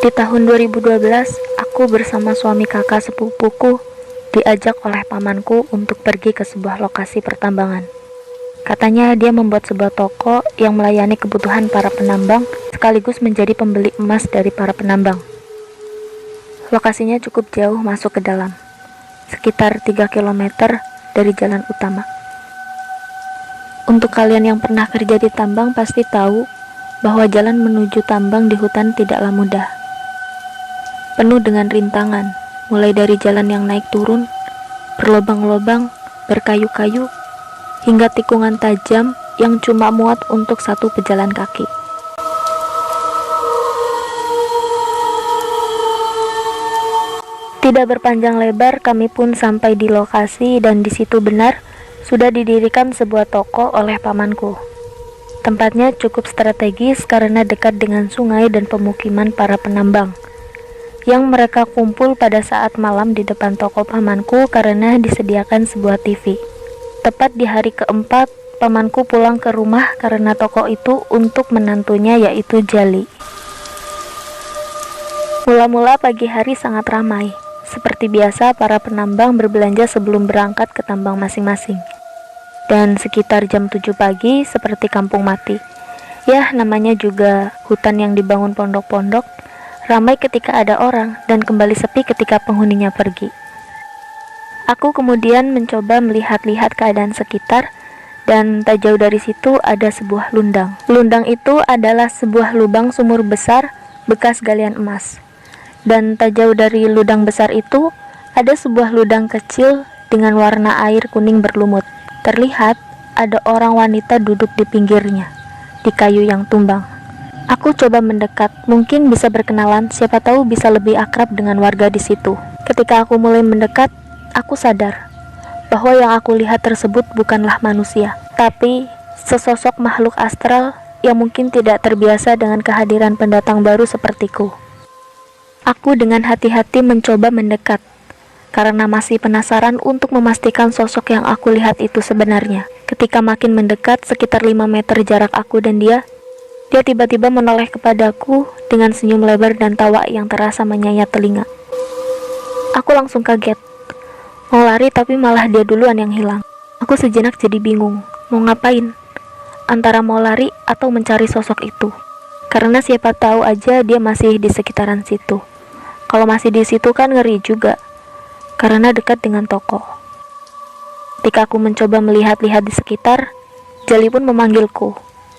Di tahun 2012, aku bersama suami kakak sepupuku diajak oleh pamanku untuk pergi ke sebuah lokasi pertambangan. Katanya dia membuat sebuah toko yang melayani kebutuhan para penambang sekaligus menjadi pembeli emas dari para penambang. Lokasinya cukup jauh masuk ke dalam, sekitar 3 km dari jalan utama. Untuk kalian yang pernah kerja di tambang pasti tahu bahwa jalan menuju tambang di hutan tidaklah mudah. Penuh dengan rintangan, mulai dari jalan yang naik turun, berlobang-lobang, berkayu-kayu, hingga tikungan tajam yang cuma muat untuk satu pejalan kaki. Tidak berpanjang lebar, kami pun sampai di lokasi dan di situ benar sudah didirikan sebuah toko oleh pamanku. Tempatnya cukup strategis karena dekat dengan sungai dan pemukiman para penambang yang mereka kumpul pada saat malam di depan toko pamanku karena disediakan sebuah TV. Tepat di hari keempat, pamanku pulang ke rumah karena toko itu untuk menantunya yaitu Jali. Mula-mula pagi hari sangat ramai. Seperti biasa, para penambang berbelanja sebelum berangkat ke tambang masing-masing. Dan sekitar jam 7 pagi, seperti kampung mati. Ya, namanya juga hutan yang dibangun pondok-pondok, ramai ketika ada orang dan kembali sepi ketika penghuninya pergi. Aku kemudian mencoba melihat-lihat keadaan sekitar, dan tak jauh dari situ ada sebuah lundang. Lundang itu adalah sebuah lubang sumur besar bekas galian emas. Dan tak jauh dari lubang besar itu ada sebuah lubang kecil dengan warna air kuning berlumut. Terlihat ada orang wanita duduk di pinggirnya, di kayu yang tumbang. Aku coba mendekat, mungkin bisa berkenalan, siapa tahu bisa lebih akrab dengan warga di situ. Ketika aku mulai mendekat, aku sadar bahwa yang aku lihat tersebut bukanlah manusia, tapi sesosok makhluk astral yang mungkin tidak terbiasa dengan kehadiran pendatang baru sepertiku. Aku dengan hati-hati mencoba mendekat, karena masih penasaran untuk memastikan sosok yang aku lihat itu sebenarnya. Ketika makin mendekat, sekitar 5 meter jarak aku dan dia tiba-tiba menoleh kepadaku dengan senyum lebar dan tawa yang terasa menyayat telinga. Aku langsung kaget. Mau lari tapi malah dia duluan yang hilang. Aku sejenak jadi bingung, mau ngapain? Antara mau lari atau mencari sosok itu. Karena siapa tahu aja dia masih di sekitaran situ. Kalau masih di situ kan ngeri juga, karena dekat dengan toko. Ketika aku mencoba melihat-lihat di sekitar, Jali pun memanggilku.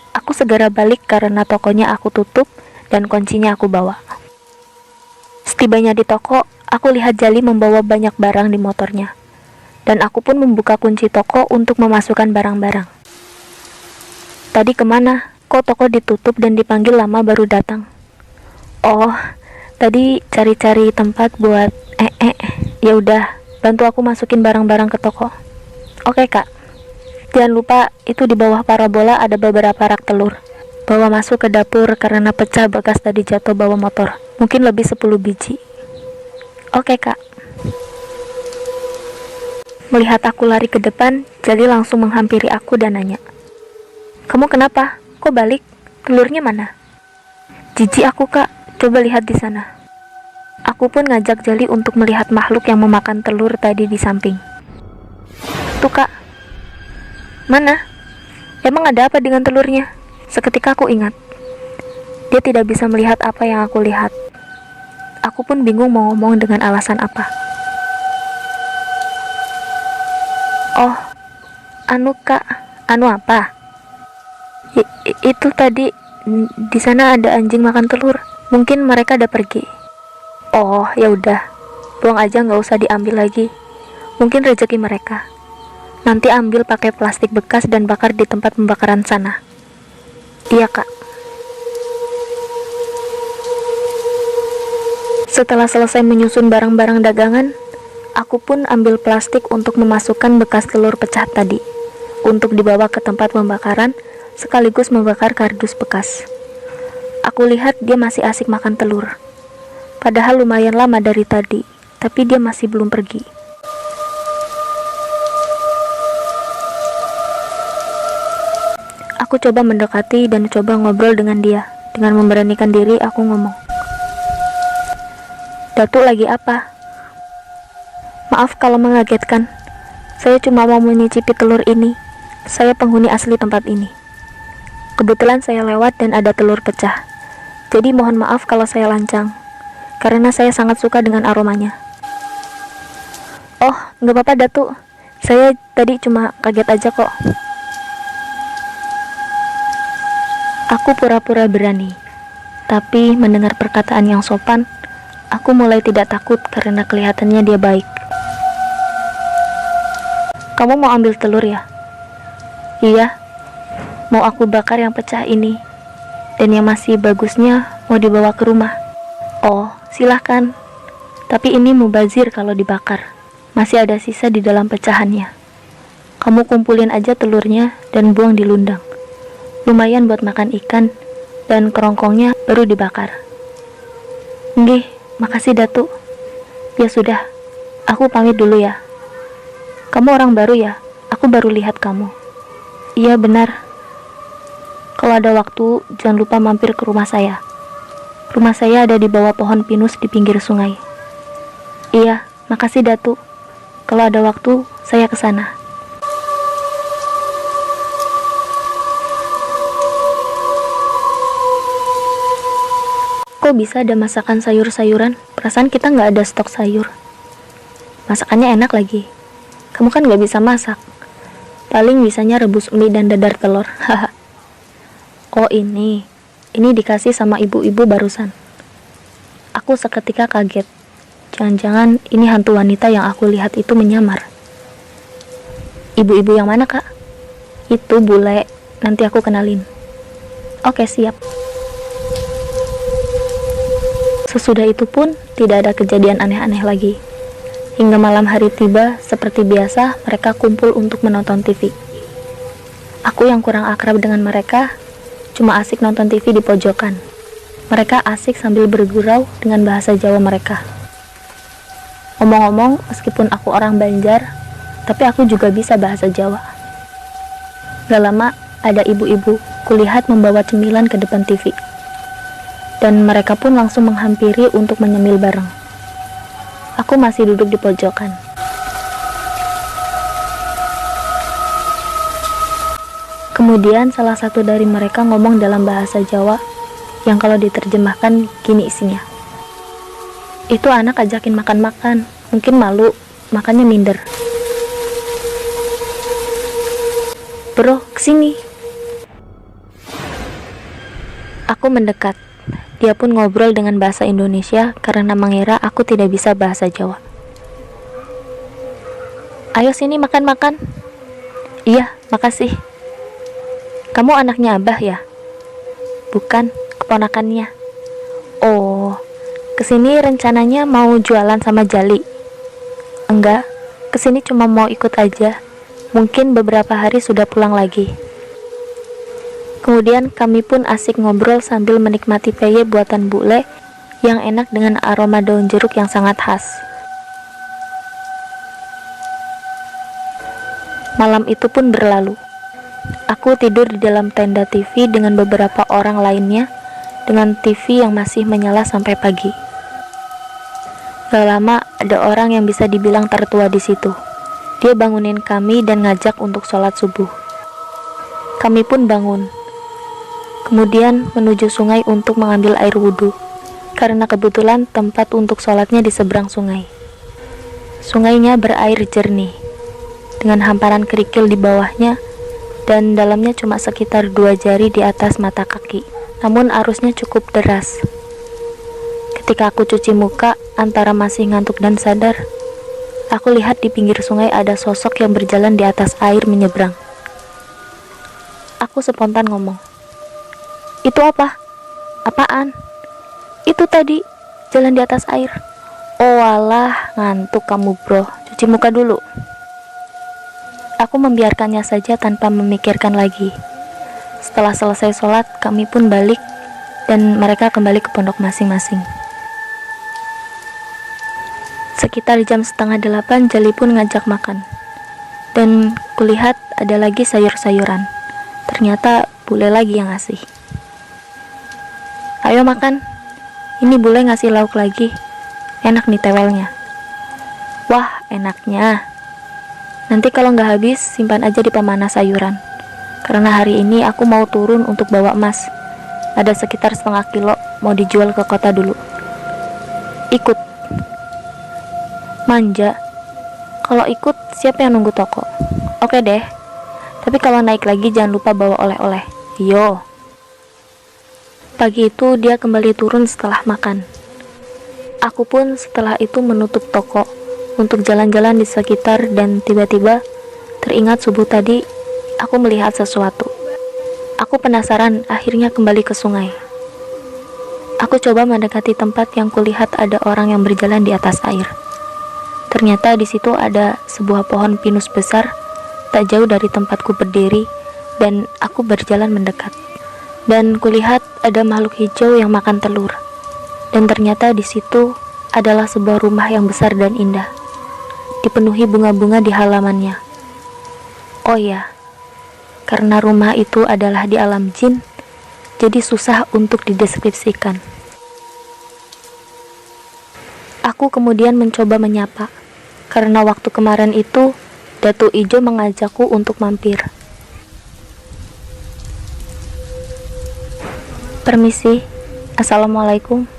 Aku segera balik karena tokonya aku tutup dan kuncinya aku bawa. Setibanya di toko, aku lihat Jali membawa banyak barang di motornya, dan aku pun membuka kunci toko untuk memasukkan barang-barang. Tadi kemana? Kok toko ditutup dan dipanggil lama baru datang? Oh, tadi cari-cari tempat buat Ya udah, bantu aku masukin barang-barang ke toko. Oke kak. Jangan lupa itu di bawah parabola ada beberapa rak telur. Bawa masuk ke dapur karena pecah bekas tadi jatuh bawa motor. Mungkin lebih 10 biji. Oke kak. Melihat aku lari ke depan, Jali langsung menghampiri aku dan nanya, "Kamu kenapa? Kok balik? Telurnya mana?" "Jijik aku kak, coba lihat di sana." Aku pun ngajak Jali untuk melihat makhluk yang memakan telur tadi di samping. "Tuh kak." "Mana? Emang ada apa dengan telurnya?" Seketika aku ingat, dia tidak bisa melihat apa yang aku lihat. Aku pun bingung mau ngomong dengan alasan apa. "Oh, anu kak." "Anu apa?" Itu tadi di sana ada anjing makan telur. Mungkin mereka udah pergi." "Oh, ya udah. Buang aja, nggak usah diambil lagi. Mungkin rezeki mereka. Nanti ambil pakai plastik bekas dan bakar di tempat pembakaran sana." "Iya, Kak." Setelah selesai menyusun barang-barang dagangan, aku pun ambil plastik untuk memasukkan bekas telur pecah tadi untuk dibawa ke tempat pembakaran sekaligus membakar kardus bekas. Aku lihat dia masih asik makan telur. Padahal lumayan lama dari tadi, tapi dia masih belum pergi. Aku coba mendekati dan coba ngobrol dengan dia. Dengan memberanikan diri, aku ngomong, Datuk lagi apa? Maaf kalau mengagetkan. Saya cuma mau menyicipi telur ini. Saya penghuni asli tempat ini. Kebetulan saya lewat dan ada telur pecah. Jadi mohon maaf kalau saya lancang, karena saya sangat suka dengan aromanya. Oh, nggak apa-apa Datuk. Saya tadi cuma kaget aja kok. Aku pura-pura berani. Tapi mendengar perkataan yang sopan, aku mulai tidak takut karena kelihatannya dia baik. Kamu mau ambil telur ya? Iya. Mau aku bakar yang pecah ini. Dan yang masih bagusnya mau dibawa ke rumah. Oh, silahkan. Tapi ini mubazir kalau dibakar. Masih ada sisa di dalam pecahannya. Kamu kumpulin aja telurnya dan buang di lundang. Lumayan buat makan ikan, dan kerongkongnya baru dibakar. Nggih, makasih Datuk. Ya sudah, aku pamit dulu ya. Kamu orang baru ya? Aku baru lihat kamu. Iya benar. Kalau ada waktu, jangan lupa mampir ke rumah saya. Rumah saya ada di bawah pohon pinus di pinggir sungai. Iya, makasih Datuk. Kalau ada waktu, saya ke sana. Kok bisa ada masakan sayur-sayuran? Perasaan kita nggak ada stok sayur. Masakannya enak lagi. Kamu kan nggak bisa masak. Paling bisanya rebus mie dan dadar telur. Haha. Oh ini dikasih sama ibu-ibu barusan. Aku seketika kaget. Jangan-jangan ini hantu wanita yang aku lihat itu menyamar. Ibu-ibu yang mana kak? Itu bule. Nanti aku kenalin. Oke siap. Sesudah itu pun tidak ada kejadian aneh-aneh lagi. Hingga malam hari tiba, seperti biasa mereka kumpul untuk menonton TV. Aku yang kurang akrab dengan mereka, cuma asik nonton TV di pojokan. Mereka asik sambil bergurau dengan bahasa Jawa mereka. Omong-omong, meskipun aku orang Banjar, tapi aku juga bisa bahasa Jawa. Gak lama, ada ibu-ibu kulihat membawa cemilan ke depan TV. Dan mereka pun langsung menghampiri untuk menyemil bareng. Aku masih duduk di pojokan. Kemudian salah satu dari mereka ngomong dalam bahasa Jawa yang kalau diterjemahkan gini isinya. Itu anak ajakin makan-makan, mungkin malu, makannya minder. Bro, kesini. Aku mendekat. Dia pun ngobrol dengan bahasa Indonesia karena mengira aku tidak bisa bahasa Jawa. Ayo sini makan-makan. Iya, makasih. Kamu anaknya Abah ya? Bukan, keponakannya. Oh, kesini rencananya mau jualan sama Jali? Enggak, kesini cuma mau ikut aja. Mungkin beberapa hari sudah pulang lagi. Kemudian kami pun asik ngobrol sambil menikmati peye buatan bule yang enak dengan aroma daun jeruk yang sangat khas. Malam itu pun berlalu. Aku tidur di dalam tenda TV dengan beberapa orang lainnya, dengan TV yang masih menyala sampai pagi. Gak lama ada orang yang bisa dibilang tertua di situ. Dia bangunin kami dan ngajak untuk sholat subuh. Kami pun bangun. Kemudian menuju sungai untuk mengambil air wudhu, karena kebetulan tempat untuk sholatnya di seberang sungai. Sungainya berair jernih, dengan hamparan kerikil di bawahnya, dan dalamnya cuma sekitar 2 jari di atas mata kaki. Namun arusnya cukup deras. Ketika aku cuci muka, antara masih ngantuk dan sadar, aku lihat di pinggir sungai ada sosok yang berjalan di atas air menyeberang. Aku spontan ngomong, "Itu apa? Apaan?" "Itu tadi, jalan di atas air." "Oh alah, ngantuk kamu bro, cuci muka dulu." Aku membiarkannya saja tanpa memikirkan lagi. Setelah selesai sholat, kami pun balik dan mereka kembali ke pondok masing-masing. Sekitar jam 7:30 Jali pun ngajak makan. Dan kulihat ada lagi sayur-sayuran. Ternyata bule lagi yang ngasih. "Ayo makan, ini bule ngasih lauk lagi. Enak nih tewelnya. Wah, enaknya. Nanti kalau nggak habis, simpan aja di pemanas sayuran. Karena hari ini aku mau turun untuk bawa emas. Ada sekitar 0,5 kilo, mau dijual ke kota dulu. Ikut. Manja. Kalau ikut, siapa yang nunggu toko? Oke deh. Tapi kalau naik lagi jangan lupa bawa oleh-oleh. Yo. Pagi itu dia kembali turun setelah makan. Aku pun setelah itu menutup toko untuk jalan-jalan di sekitar, dan tiba-tiba teringat subuh tadi aku melihat sesuatu. Aku penasaran, akhirnya kembali ke sungai. Aku coba mendekati tempat yang kulihat ada orang yang berjalan di atas air. Ternyata di situ ada sebuah pohon pinus besar tak jauh dari tempatku berdiri, dan aku berjalan mendekat. Dan kulihat ada makhluk hijau yang makan telur. Dan ternyata di situ adalah sebuah rumah yang besar dan indah, dipenuhi bunga-bunga di halamannya. Oh ya, karena rumah itu adalah di alam jin, jadi susah untuk dideskripsikan. Aku kemudian mencoba menyapa, karena waktu kemarin itu Datuk Ijo mengajakku untuk mampir. Permisi, Assalamualaikum.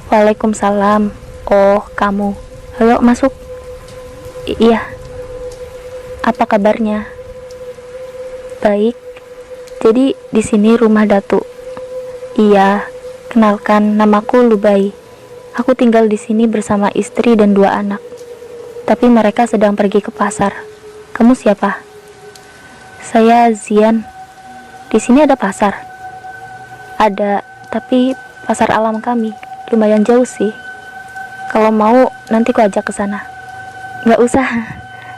Waalaikumsalam. Oh, kamu. Ayo masuk. Iya. Apa kabarnya? Baik. Jadi di sini rumah Datuk. Iya. Kenalkan, namaku Lubai. Aku tinggal di sini bersama istri dan 2 anak. Tapi mereka sedang pergi ke pasar. Kamu siapa? Saya Zian. Di sini ada pasar? Ada, tapi pasar alam kami. Lumayan jauh sih. Kalau mau nanti ku ajak ke sana. Nggak usah.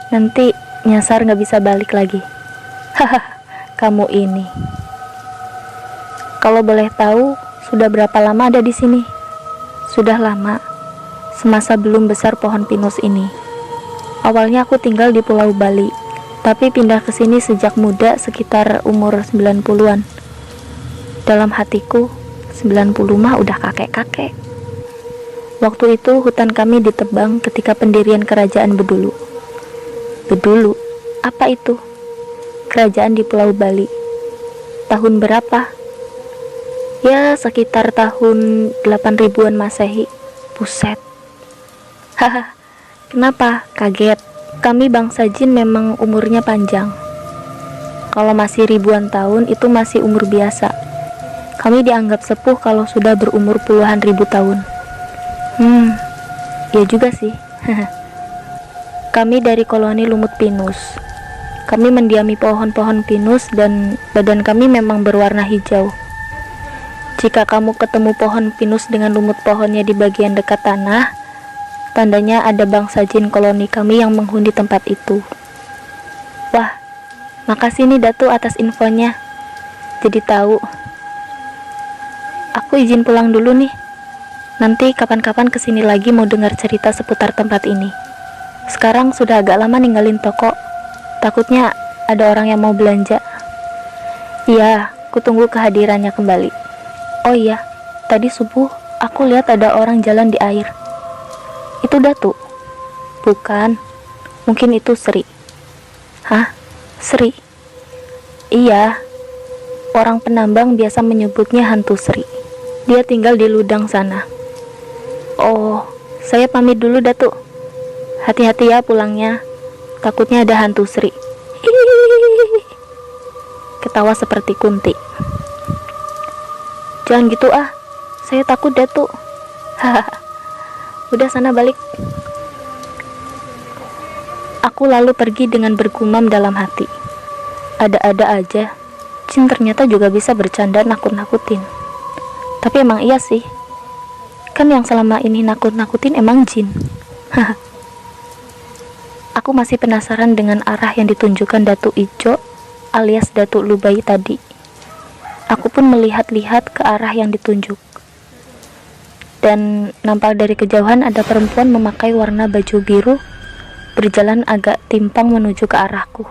Nanti nyasar nggak bisa balik lagi. Haha, kamu ini. Kalau boleh tahu, sudah berapa lama ada di sini? Sudah lama. Semasa belum besar pohon pinus ini. Awalnya aku tinggal di Pulau Bali, tapi pindah ke sini sejak muda, sekitar umur 90-an. Dalam hatiku, 90 mah udah kakek-kakek. Waktu itu hutan kami ditebang ketika pendirian kerajaan Bedulu. Bedulu? Apa itu? Kerajaan di Pulau Bali. Tahun berapa? Ya, sekitar tahun 8000-an Masehi. Buset. Haha. Kenapa? Kaget. Kami bangsa jin memang umurnya panjang. Kalau masih ribuan tahun itu masih umur biasa. Kami dianggap sepuh kalau sudah berumur puluhan ribu tahun. Ya juga sih. Kami dari koloni lumut pinus. Kami mendiami pohon-pohon pinus dan badan kami memang berwarna hijau. Jika kamu ketemu pohon pinus dengan lumut pohonnya di bagian dekat tanah, tandanya ada bangsa jin koloni kami yang menghuni tempat itu. Wah, makasih nih Datu atas infonya. Jadi tahu. Aku izin pulang dulu nih. Nanti kapan-kapan kesini lagi mau dengar cerita seputar tempat ini. Sekarang sudah agak lama ninggalin toko. Takutnya ada orang yang mau belanja. Iya, kutunggu kehadirannya kembali. Oh iya, tadi subuh aku lihat ada orang jalan di air. Itu Datu? Bukan. Mungkin itu Sri. Hah? Sri? Iya. Orang penambang biasa menyebutnya hantu Sri. Dia tinggal di Ludang sana. Oh, saya pamit dulu Datuk. Hati-hati ya pulangnya. Takutnya ada hantu Sri. Hihihi. Ketawa seperti Kunti. Jangan gitu ah. Saya takut Datuk. Hahaha. Udah sana balik. Aku lalu pergi dengan bergumam dalam hati. Ada-ada aja. Jin ternyata juga bisa bercanda nakut-nakutin. Tapi emang iya sih. Kan yang selama ini nakut-nakutin emang jin. Aku masih penasaran dengan arah yang ditunjukkan Datuk Ijo alias Datuk Lubai tadi. Aku pun melihat-lihat ke arah yang ditunjuk. Dan nampak dari kejauhan ada perempuan memakai warna baju biru berjalan agak timpang menuju ke arahku.